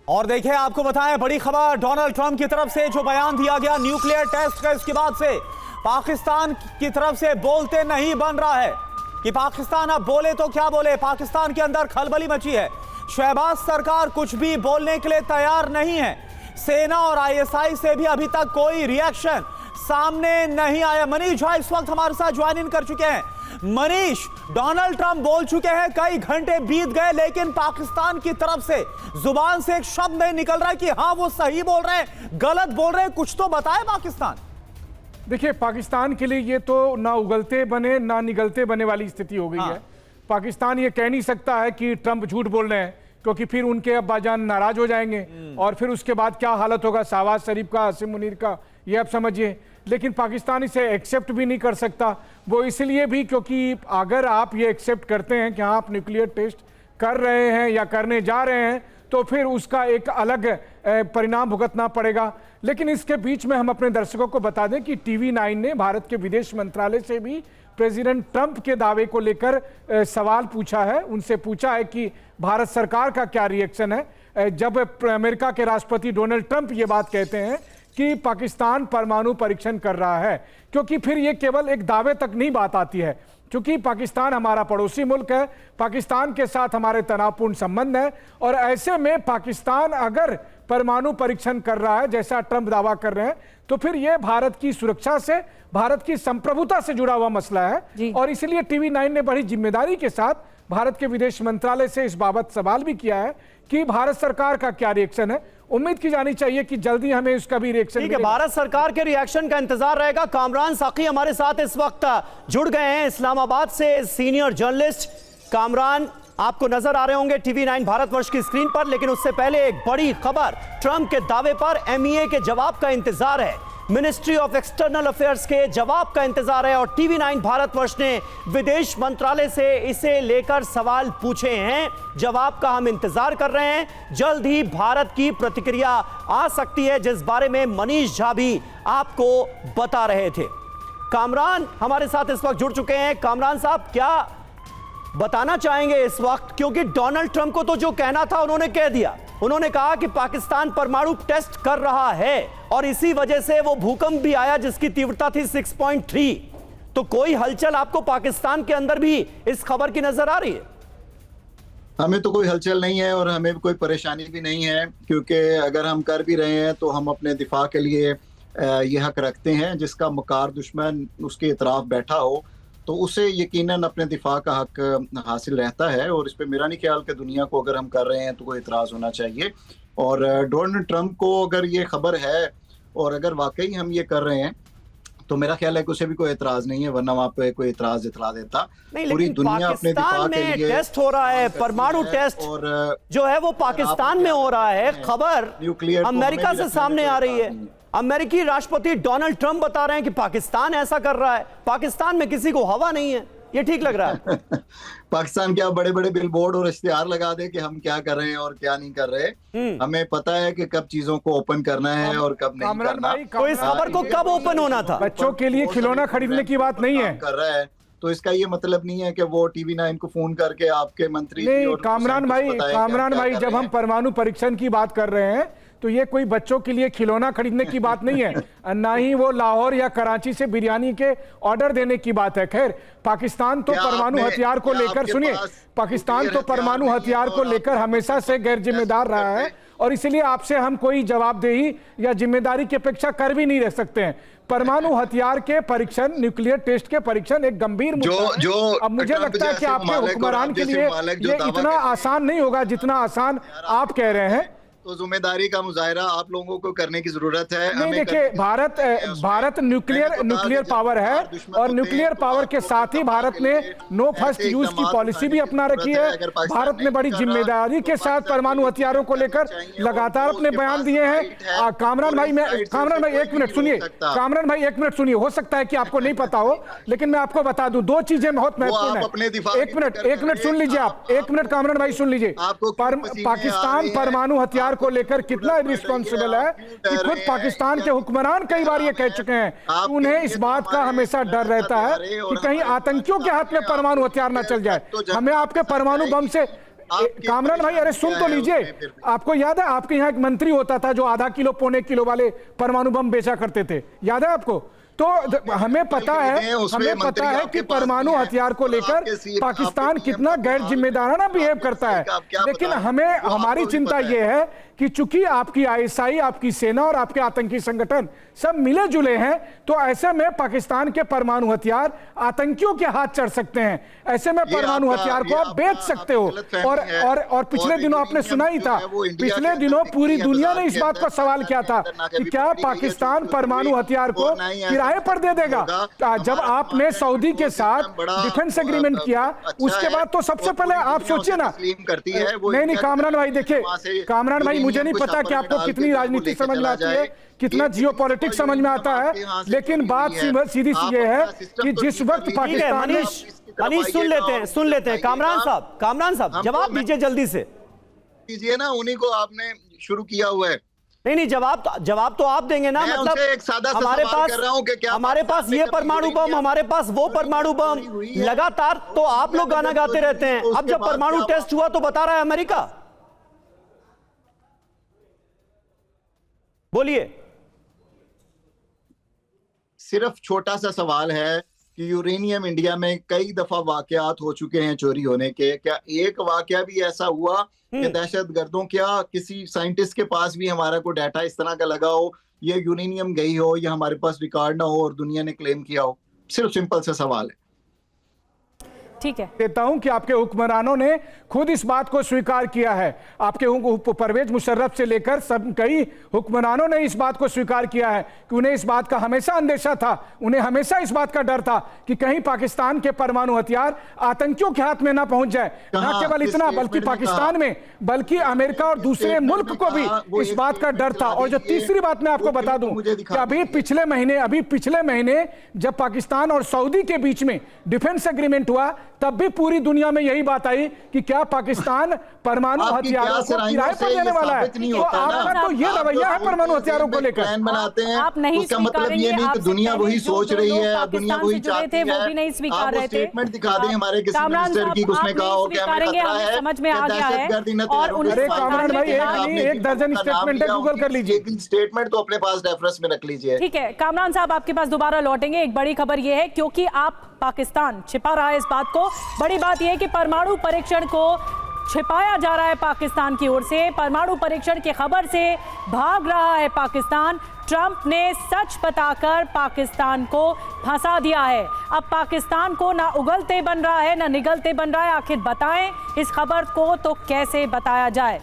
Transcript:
और देखिए आपको बताएं बड़ी खबर डोनाल्ड ट्रंप की तरफ से जो बयान दिया गया न्यूक्लियर टेस्ट का, इसके बाद से पाकिस्तान की तरफ से बोलते नहीं बन रहा है कि पाकिस्तान अब बोले तो क्या बोले। पाकिस्तान के अंदर खलबली मची है। शहबाज सरकार कुछ भी बोलने के लिए तैयार नहीं है। सेना और आईएसआई से भी अभी तक कोई रिएक्शन सामने नहीं आया। मनीष झा इस वक्त हमारे साथ ज्वाइन इन कर चुके हैं। मनीष, डोनाल्ड ट्रंप बोल चुके हैं, कई घंटे बीत गए, लेकिन पाकिस्तान की तरफ से जुबान से एक शब्द नहीं निकल रहा है कि हाँ वो सही बोल रहे हैं, गलत बोल रहे हैं। कुछ तो बताए पाकिस्तान। देखिए, पाकिस्तान के लिए ये तो ना उगलते बने ना निगलते बने वाली स्थिति हो गई है। पाकिस्तान ये कह नहीं सकता है कि ट्रंप झूठ बोल रहे हैं, क्योंकि फिर उनके अब्बाजान नाराज हो जाएंगे और फिर उसके बाद क्या हालत होगा शहबाज शरीफ का, आसिम मुनीर का, ये आप समझिए। लेकिन पाकिस्तान इसे एक्सेप्ट भी नहीं कर सकता। वो इसलिए भी क्योंकि अगर आप ये एक्सेप्ट करते हैं कि हाँ आप न्यूक्लियर टेस्ट कर रहे हैं या करने जा रहे हैं, तो फिर उसका एक अलग परिणाम भुगतना पड़ेगा। लेकिन इसके बीच में हम अपने दर्शकों को बता दें कि TV9 ने भारत के विदेश मंत्रालय से भी प्रेसिडेंट ट्रंप के दावे को लेकर सवाल पूछा है। उनसे पूछा है कि भारत सरकार का क्या रिएक्शन है जब अमेरिका के राष्ट्रपति डोनाल्ड ट्रंप ये बात कहते हैं कि पाकिस्तान परमाणु परीक्षण कर रहा है। क्योंकि फिर ये केवल एक दावे तक नहीं बात आती है, क्योंकि पाकिस्तान हमारा पड़ोसी मुल्क है, पाकिस्तान के साथ हमारे तनावपूर्ण संबंध है, और ऐसे में पाकिस्तान अगर परमाणु परीक्षण कर रहा है जैसा ट्रंप दावा कर रहे हैं, तो फिर यह भारत की सुरक्षा से, भारत की संप्रभुता से जुड़ा हुआ मसला है। और इसलिए TV9 ने बड़ी जिम्मेदारी के साथ भारत के विदेश मंत्रालय से इस बाबत सवाल भी किया है कि भारत सरकार का क्या रिएक्शन है। उम्मीद की जानी चाहिए कि जल्दी हमें उसका भी रिएक्शन ठीक है, भारत सरकार के रिएक्शन का इंतजार रहेगा। कामरान साकी हमारे साथ इस वक्त जुड़ गए हैं इस्लामाबाद से, सीनियर जर्नलिस्ट। कामरान, आपको नजर आ रहे होंगे TV9 भारतवर्ष की स्क्रीन पर, लेकिन उससे पहले एक बड़ी खबर, ट्रंप के दावे पर MEA के जवाब का इंतजार है, मिनिस्ट्री ऑफ एक्सटर्नल अफेयर्स के जवाब का इंतजार है, और TV9 भारतवर्ष ने विदेश मंत्रालय से इसे लेकर सवाल पूछे हैं। जवाब का हम इंतजार कर रहे हैं। जल्द ही भारत की प्रतिक्रिया आ सकती है, जिस बारे में मनीष झा भी आपको बता रहे थे। कामरान हमारे साथ इस वक्त जुड़ चुके हैं। कामरान साहब, क्या बताना चाहेंगे इस वक्त, क्योंकि डोनाल्ड ट्रंप को तो जो कहना था उन्होंने कह दिया। उन्होंने कहा कि पाकिस्तान परमाणु टेस्ट कर रहा है और इसी वजह से वो भूकंप भी आया जिसकी तीव्रता थी 6.3। तो कोई हलचल आपको पाकिस्तान के अंदर भी इस खबर की नजर आ रही है? हमें तो कोई हलचल नहीं है और हमें कोई परेशानी भी नहीं है, क्योंकि अगर हम कर भी रहे हैं तो हम अपने दिफा के लिए ये हक रखते हैं। जिसका मकार दुश्मन उसके इतराफ बैठा हो तो उसे यकीनन अपने दिफा का हक हासिल रहता है, और इस पे मेरा नहीं ख्याल कि दुनिया को अगर हम कर रहे हैं तो कोई इतराज़ होना चाहिए। और डोनाल्ड ट्रंप को अगर ये खबर है और अगर वाकई हम ये कर रहे हैं तो मेरा ख्याल है कि उसे भी कोई एतराज नहीं है, वरना वहाँ पे कोई एतराज दिखला देता। पूरी दुनिया अपने दिफा के लिए टेस्ट हो रहा है, परमाणु टेस्ट और जो है वो पाकिस्तान में हो रहा है। खबर न्यूक्लियर अमेरिका से सामने आ रही है। अमेरिकी राष्ट्रपति डोनाल्ड ट्रंप बता रहे हैं कि पाकिस्तान ऐसा कर रहा है। पाकिस्तान में किसी को हवा नहीं है, ये ठीक लग रहा है? पाकिस्तान क्या बड़े बड़े बिलबोर्ड और इश्तिहार लगा दे कि हम क्या कर रहे हैं और क्या नहीं कर रहे। हमें पता है कि कब चीजों को ओपन करना है और कब नहीं करना। तो इस खबर को कब ओपन होना था? बच्चों के लिए खिलौना खरीदने की बात नहीं है। कर रहा है तो इसका ये मतलब नहीं है कि वो TV9 को फोन करके आपके मंत्री नहीं। कामरान भाई, जब हम परमाणु परीक्षण की बात कर रहे हैं तो ये कोई बच्चों के लिए खिलौना खरीदने की बात नहीं है, ना ही वो लाहौर या कराची से बिरयानी के ऑर्डर देने की बात है। खैर, पाकिस्तान तो परमाणु हथियार को लेकर, सुनिए, पाकिस्तान तो परमाणु हथियार को लेकर हमेशा से गैर जिम्मेदार रहा है, और इसलिए आपसे हम कोई जवाबदेही या जिम्मेदारी की अपेक्षा कर भी नहीं रह सकते हैं। परमाणु हथियार के परीक्षण, न्यूक्लियर टेस्ट के परीक्षण एक गंभीर मुद्दा है। अब मुझे लगता है कि आपके हुक्मरान के लिए ये इतना आसान नहीं होगा जितना आसान आप कह रहे हैं। तो जिम्मेदारी का मुजाहरा आप लोगों को करने की जरूरत है। नहीं, देखिए, भारत न्यूक्लियर पावर है, और न्यूक्लियर पावर के साथ ही भारत ने नो फर्स्ट यूज की पॉलिसी भी अपना रखी है। भारत ने बड़ी जिम्मेदारी के साथ परमाणु हथियारों को लेकर लगातार अपने बयान दिए हैं। कामरान भाई, एक मिनट सुनिए। कामरान भाई, एक मिनट सुनिए। हो सकता है कि आपको नहीं पता हो, लेकिन मैं आपको बता दूं, दो चीजें बहुत महत्वपूर्ण है। एक मिनट सुन लीजिए आप। एक मिनट कामरान भाई सुन लीजिए। पाकिस्तान परमाणु हथियार को लेकर कितना रिस्पॉन्सिबल है कि खुद पाकिस्तान के हुक्मरान कई बार ये कह चुके हैं। उन्हें इस बात का हमेशा डर रहता है कि कहीं आतंकियों के हाथ में परमाणु हथियार ना चल जाए। हमें आपके परमाणु बम से कामरान भाई, अरे सुन तो लीजिए, आपको याद है आपके यहाँ एक मंत्री होता था जो आधा किलो पौने किलो वाले परमाणु बम बेचा करते थे, याद है आपको? तो हमें पता है कि परमाणु हथियार को लेकर पाकिस्तान कितना गैर जिम्मेदाराना बिहेव करता है। लेकिन हमें, हमारी चिंता यह है कि चूंकि आपकी आईएसआई, आपकी सेना और आपके आतंकी संगठन सब मिले जुले हैं, तो ऐसे में पाकिस्तान के परमाणु हथियार आतंकियों के हाथ चढ़ सकते हैं। ऐसे में परमाणु हथियार को आप बेच सकते हो। और पिछले दिनों आपने सुना ही था, पिछले दिनों पूरी दुनिया ने इस बात पर सवाल किया था कि क्या पाकिस्तान परमाणु हथियार को किराए पर दे देगा। जब आपने सऊदी के साथ डिफेंस एग्रीमेंट किया, उसके बाद तो सबसे पहले आप सोचिए ना। नहीं कामरान भाई, देखिए कामरान भाई, मुझे नहीं पता कि आपको कितनी राजनीति समझ में आती है, कितना जियोपॉलिटिक्स समझ में आता है, लेकिन बात सीधी सी ये है कि जिस वक्त पाकिस्तान ने... मनीष सुन लेते हैं कामरान साहब जवाब दीजिए जल्दी से। दीजिए ना, उन्हीं को आपने शुरू किया हुआ है। नहीं, जवाब तो आप देंगे ना। मतलब एक सादा सा सवाल कर रहा हूं कि क्या हमारे पास ये परमाणु बम, हमारे पास वो परमाणु बम, लगातार तो आप लोग गाना गाते रहते हैं। अब जब परमाणु टेस्ट हुआ तो बता रहा है अमेरिका। बोलिए। सिर्फ छोटा सा सवाल है कि यूरेनियम इंडिया में कई दफा वाकयात हो चुके हैं चोरी होने के, क्या एक वाकया भी ऐसा हुआ कि दहशतगर्दों, क्या किसी साइंटिस्ट के पास भी हमारा कोई डाटा इस तरह का लगा हो, ये यूरेनियम गई हो या हमारे पास रिकॉर्ड ना हो और दुनिया ने क्लेम किया हो? सिर्फ सिंपल सा सवाल है। ठीक है, देता हूं कि आपके हुक्मरानों ने खुद इस बात को स्वीकार किया है। आपके परवेज मुशर्रफ से लेकर सब कई हुक्मरानों ने इस बात को स्वीकार किया है कि उन्हें इस बात का हमेशा अंदेशा था, उन्हें हमेशा इस बात का डर था कि कहीं पाकिस्तान के परमाणु हथियार आतंकियों के हाथ में ना पहुंच जाए। न केवल इतना, बल्कि पाकिस्तान में, बल्कि अमेरिका और दूसरे मुल्क को भी इस बात का डर था। और जो तीसरी बात मैं आपको बता दूं कि अभी पिछले महीने जब पाकिस्तान और सऊदी के बीच में डिफेंस एग्रीमेंट हुआ, तब भी पूरी दुनिया में यही बात आई कि क्या पाकिस्तान परमाणु हथियारों को किराए पर देने वाला है। तो आपका तो ये रवैया है परमाणु हथियारों को लेकर। प्लान बनाते हैं, आप नहीं उसका मतलब ये नहीं कि दुनिया वही सोच रही है, दुनिया वही चाहती है। वो भी नहीं स्वीकार रहे थे। स्टेटमेंट दिखा दें हमारे किसी मिनिस्टर की, उसने कहा हो कि हमें खतरा है, समझ में आ गया है। और अरे कामरान भाई, एक दर्जन स्टेटमेंट है, गूगल कर लीजिए। स्टेटमेंट तो अपने पास रेफरेंस में रख लीजिए। ठीक है कामरान साहब, आपके पास दोबारा लौटेंगे। एक बड़ी खबर यह है, क्योंकि आप पाकिस्तान छिपा रहा है इस बात को, बड़ी बात यह है कि परमाणु परीक्षण को छिपाया जा रहा है पाकिस्तान की ओर से। परमाणु परीक्षण की खबर से भाग रहा है पाकिस्तान। ट्रंप ने सच बताकर पाकिस्तान को फंसा दिया है। अब पाकिस्तान को ना उगलते बन रहा है ना निगलते बन रहा है। आखिर बताएं इस खबर को तो कैसे बताया जाए।